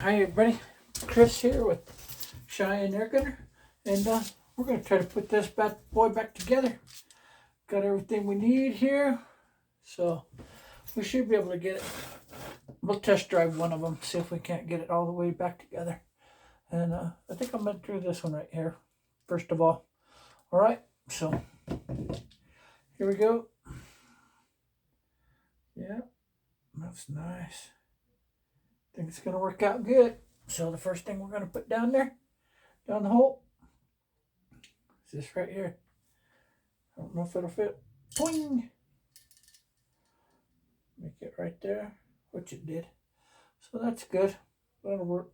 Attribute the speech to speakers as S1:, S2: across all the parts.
S1: Hi everybody, Chris here with Cheyenne Air Gunner, and we're going to try to put this bad boy back together. Got everything we need here, so we should be able to get it. We'll test drive one of them, see if we can't get it all the way back together. And I think I'm going to do this one right here, first of all. All right, so here we go. Yeah, that's nice. Think it's going to work out good. So the first thing we're going to put down there, down the hole, is this right here. I don't know if it'll fit. Boing! Make it right there, which it did. So that's good. That'll work.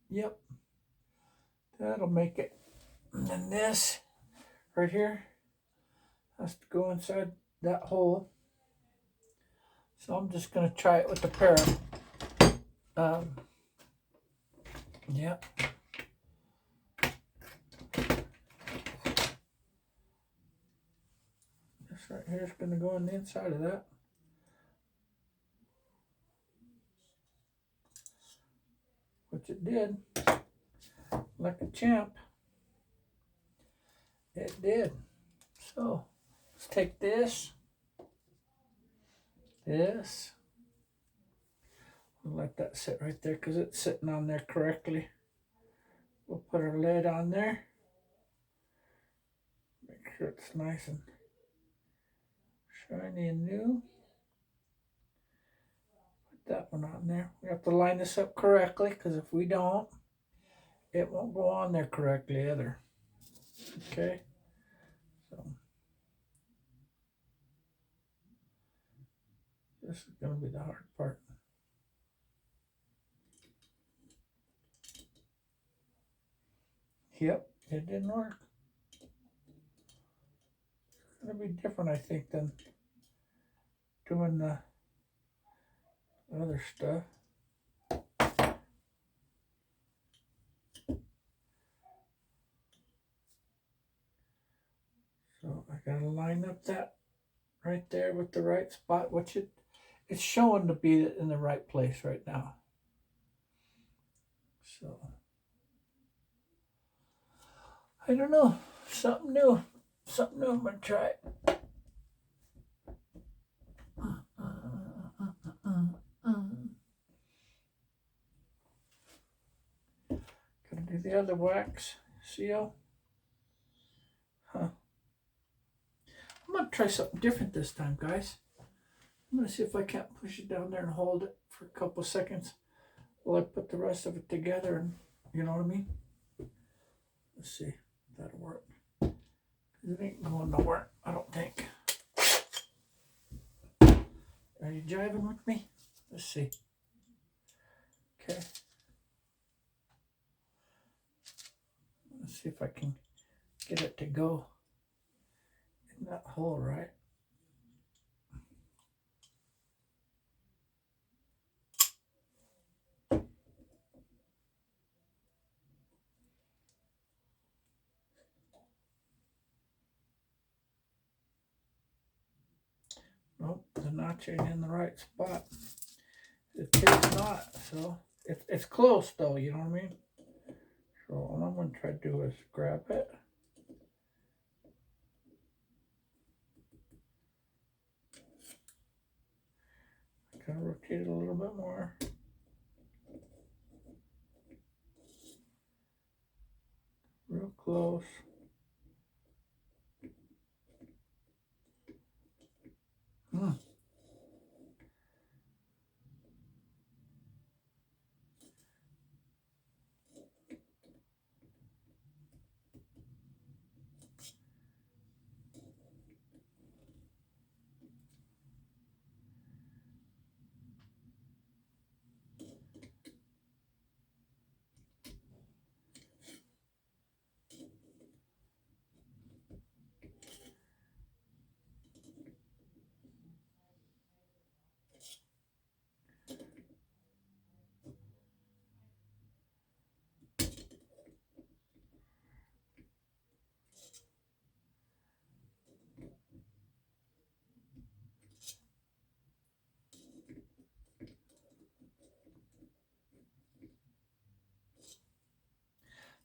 S1: Yep. That'll make it. And then this right here has to go inside that hole. So I'm just going to try it with the pair of. Yep. This right here is going to go on the inside of that. Which it did. Like a champ. It did. So let's take this. This. We'll let that sit right there because it's sitting on there correctly. We'll put our lid on there. Make sure it's nice and shiny and new. Put that one on there. We have to line this up correctly because if we don't, it won't go on there correctly either. Okay. So this is going to be the hard part. Yep, it didn't work. It's going to be different, I think, than doing the other stuff. So I got to line up that right there with the right spot, which it's showing to be in the right place right now. So I don't know, something new I'm gonna try. Gonna do the other wax seal. I'm gonna try something different this time, guys. I'm gonna see if I can't push it down there and hold it for a couple seconds while I put the rest of it together, and you know what I mean. Let's see if that'll work. It ain't going nowhere, I don't think. Are you jiving with me? Let's see. Okay. Let's see if I can get it to go in that hole right. Nope, the notch ain't in the right spot. It's not, so it's close though, you know what I mean? So all I'm going to try to do is grab it. Kind of rotate it a little bit more. Real close.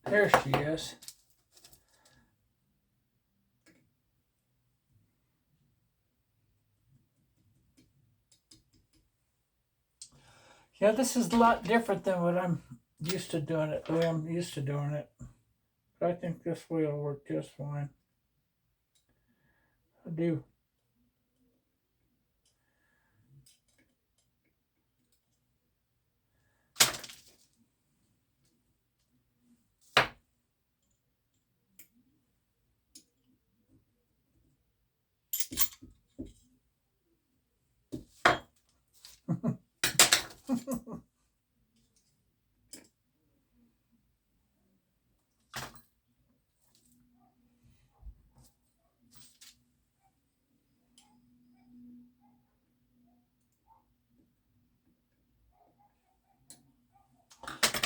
S1: There she is. Yeah, this is a lot different than what I'm used to doing it, the way I'm used to doing it. But I think this way will work just fine. I do.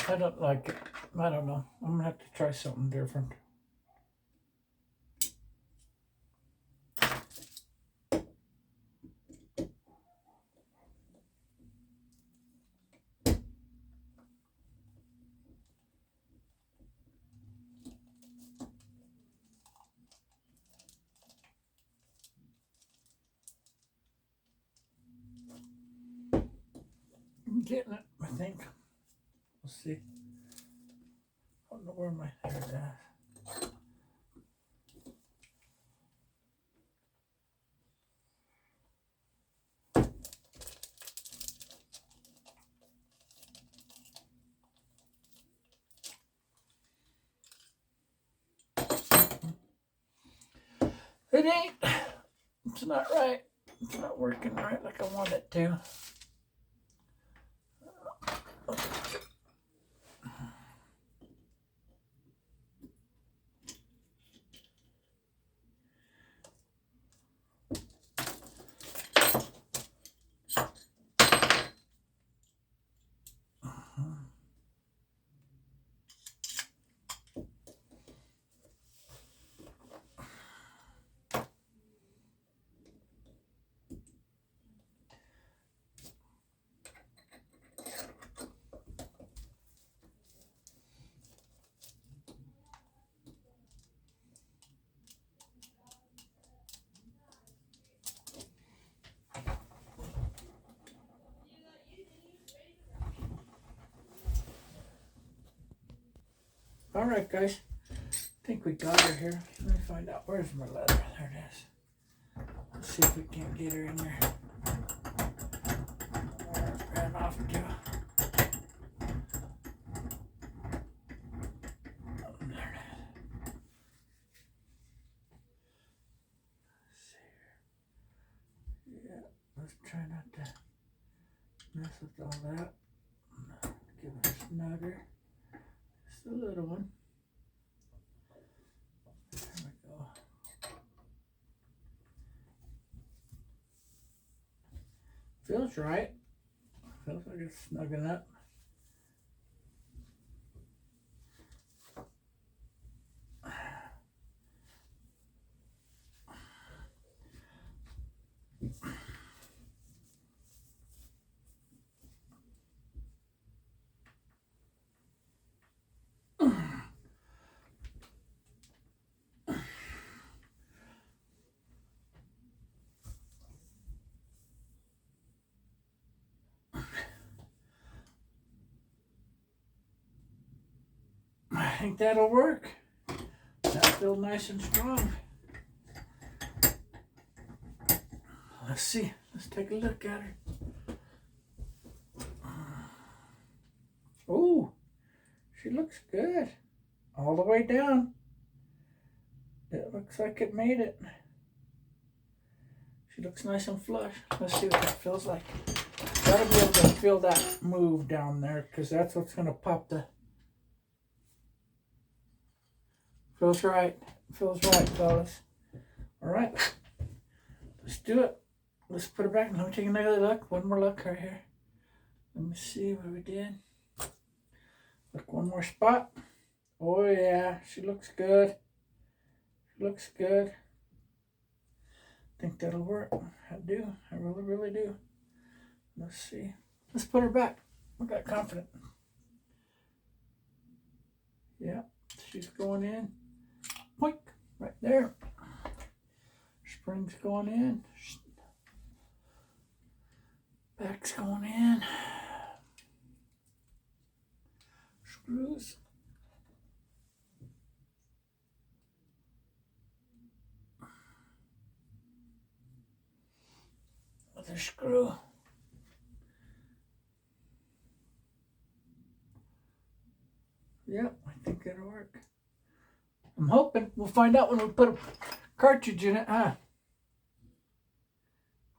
S1: I don't like it. I don't know. I'm gonna have to try something different. I'm getting it, I think. We'll see. I don't know where my there it is. It ain't. It's not right. It's not working right like I want it to. All right, guys. I think we got her here. Let me find out. Where's my leather? There it is. Let's see if we can't get her in there. Ran off to. There it is. Let's see here. Yeah, let's try not to mess with all that. Give it a snugger. Just a little one. There we go. Feels right. Feels like it's snugging up. I think that'll work. That'll feel nice and strong. Let's see. Let's take a look at her. Oh, she looks good. All the way down. It looks like it made it. She looks nice and flush. Let's see what that feels like. Gotta be able to feel that move down there because that's what's going to pop the... Feels right. Feels right, fellas. All right. Let's do it. Let's put her back. Let me take another look. One more look right here. Let me see what we did. Look, one more spot. Oh, yeah. She looks good. She looks good. I think that'll work. I do. I really, really do. Let's see. Let's put her back. I got confident. Yeah. She's going in. Poink, right there. Spring's going in. Back's going in. Screws. Other screw. Yep, I think that'll work. I'm hoping. We'll find out when we put a cartridge in it, huh?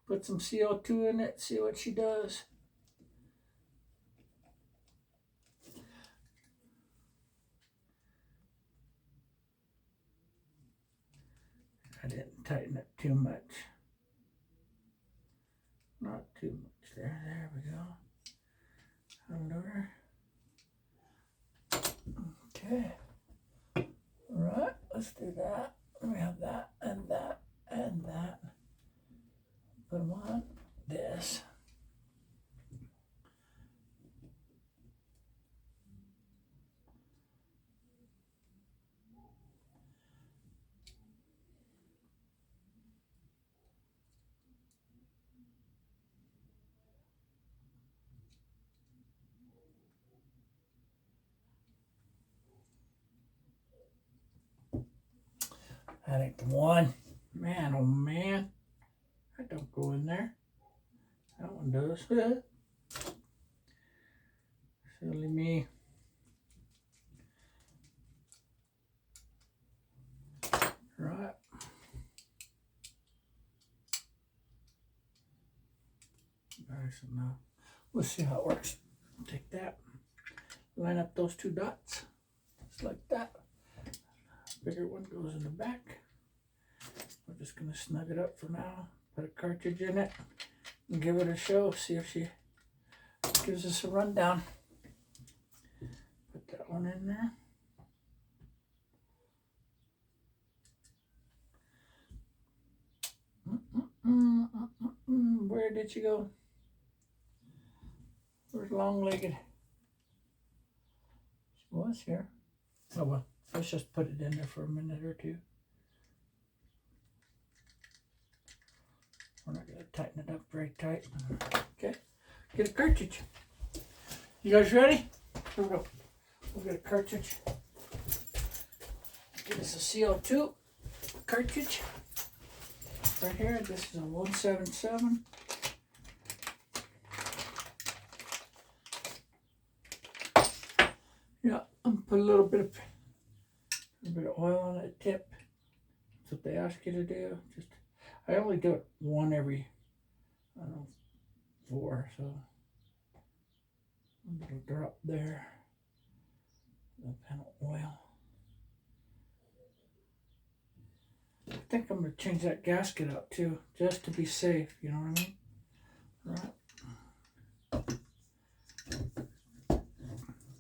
S1: Put some CO2 in it, see what she does. I didn't tighten it too much. Not too much there. There we go. Under. Okay. All right, let's do that. We have that and that and that. Put them on this. That ain't the one. Man, oh man. That don't go in there. That one does. Silly me. Right. Nice enough. We'll see how it works. Take that. Line up those two dots. Just like that. Bigger one goes in the back. We're just going to snug it up for now. Put a cartridge in it and give it a show. See if she gives us a rundown. Put that one in there. Where did she go? Where's long-legged? She was here. Oh well, let's just put it in there for a minute or two. We're not going to tighten it up very tight. Okay, get a cartridge. You guys ready? Here we go. We'll get a cartridge. Get us a CO2 cartridge. Right here, this is a 177. Yeah, I'm put a little bit of oil on that tip. That's what they ask you to do. Just I only do it one every, I don't know, 4. So a little drop there. A pan of oil. I think I'm going to change that gasket out too, just to be safe, you know what I mean? Right.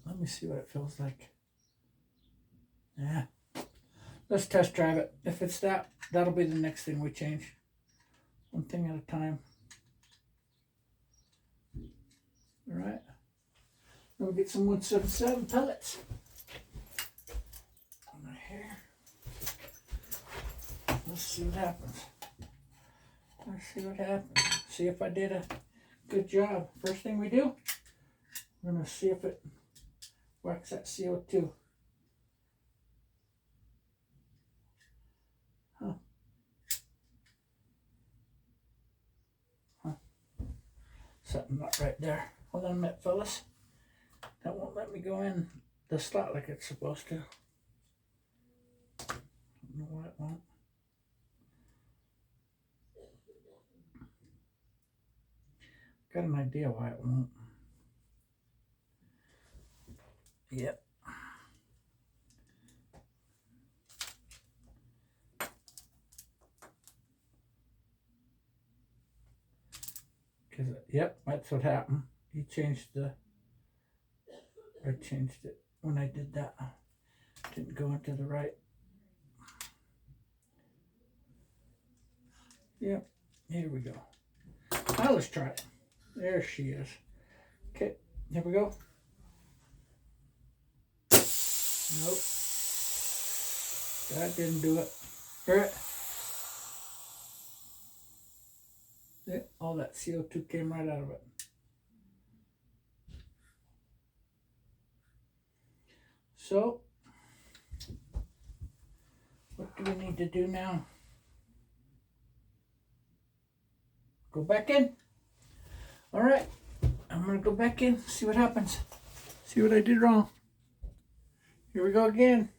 S1: Let me see what it feels like. Yeah. Let's test drive it. If it's that, that'll be the next thing we change. One thing at a time. All right. Then we'll get some 177 pellets. Right here. Let's see what happens. Let's see what happens. See if I did a good job. First thing we do, we're going to see if it whacks that CO2. Something not right there. Hold on a minute, fellas. That won't let me go in the slot like it's supposed to. I don't know why it won't. Got an idea why it won't. Yep. Yep, that's what happened. He changed I changed it when I did that. Didn't go into the right. Yep, here we go. Now let's try it. There she is. Okay, here we go. Nope. That didn't do it. Hear it? See? All that CO2 came right out of it. So, what do we need to do now? Go back in? All right, I'm gonna go back in, see what happens. See what I did wrong. Here we go again.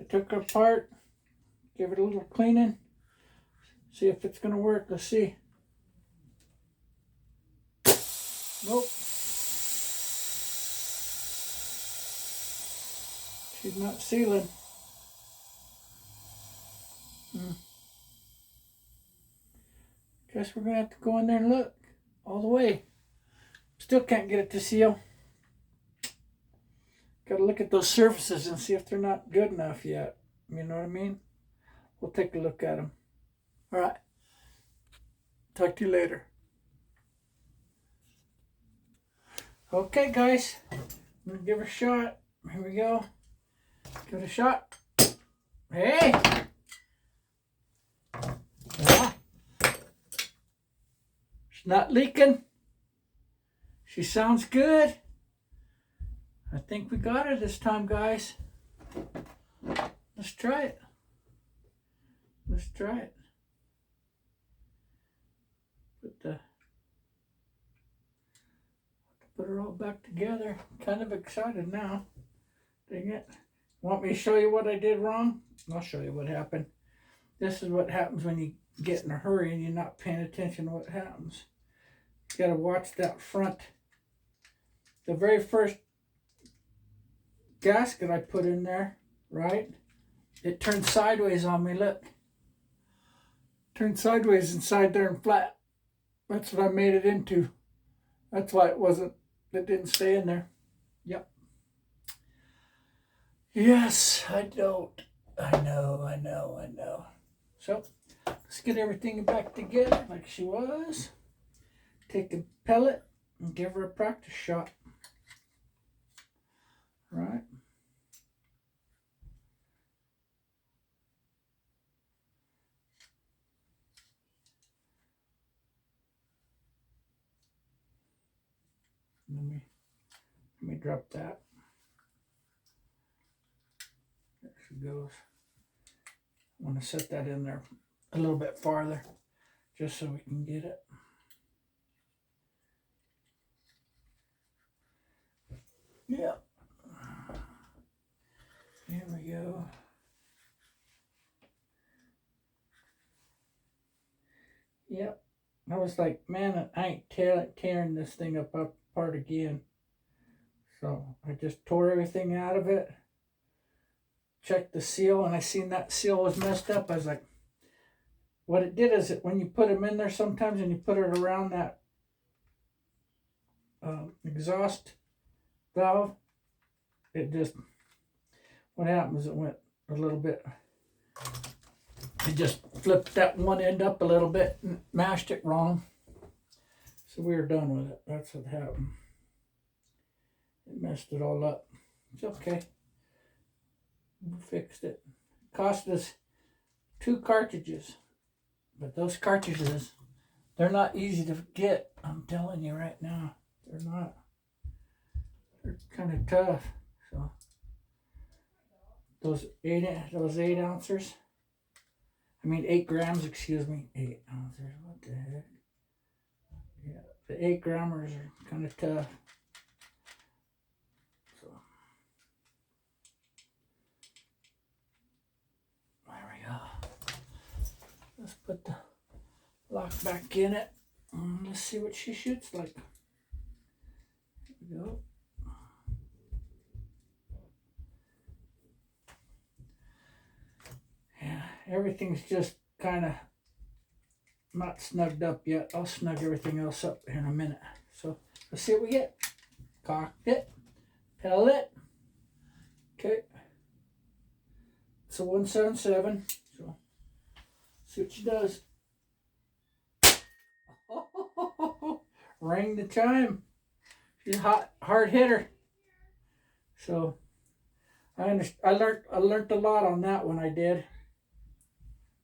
S1: I took her apart, give it a little cleaning, see if it's gonna work. Let's see. Nope. She's not sealing. Guess we're gonna have to go in there and look all the way. Still can't get it to seal. Gotta look at those surfaces and see if they're not good enough yet. You know what I mean? We'll take a look at them. All right. Talk to you later. Okay, guys. I'm gonna give her a shot. Here we go. Give it a shot. Hey! Yeah. She's not leaking. She sounds good. I think we got her this time, guys. Let's try it. Let's try it. Put her all back together. Kind of excited now. Dang it. Want me to show you what I did wrong? I'll show you what happened. This is what happens when you get in a hurry and you're not paying attention to what happens. You gotta watch that front. The very first gasket I put in there, right? It turned sideways on me, look. Turned sideways inside there and flat. That's what I made it into. That's why it didn't stay in there. Yep. Yes, I don't. I know. So, let's get everything back together like she was. Take a pellet and give her a practice shot. Right? Let me drop that. There she goes. I want to set that in there a little bit farther just so we can get it. Yeah. Here we go. Yep. I was like, man, I ain't tearing this thing apart again. So I just tore everything out of it. Checked the seal, and I seen that seal was messed up. I was like, what it did is when you put them in there sometimes and you put it around that exhaust valve, what happens, it went a little bit, it just flipped that one end up a little bit and mashed it wrong. So we were done with it. That's what happened. It messed it all up. It's okay. We fixed it. Cost us 2 cartridges. But those cartridges, they're not easy to get. I'm telling you right now. They're not. They're kind of tough. So those 8 ounces. I mean 8 grams, excuse me. 8 ounces. What the heck? Yeah, the 8 grammers are kind of tough. So there we go. Let's put the lock back in it. Let's see what she shoots like. Here we go. Yeah, everything's just kind of not snugged up yet. I'll snug everything else up in a minute. So let's see what we get. Cockpit, pellet. Okay. It's a 177. So see what she does. Rang the chime. She's a hard hitter. So I learned a lot on that one. I did.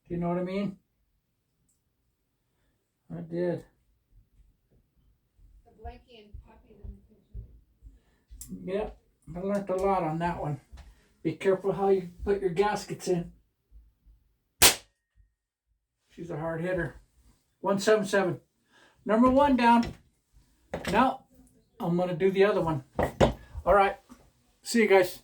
S1: Do you know what I mean? I did.
S2: The blankie and Poppy's in the kitchen.
S1: Yeah, I learned a lot on that one. Be careful how you put your gaskets in. She's a hard hitter. 177. Number one down. Now I'm gonna do the other one. All right. See you guys.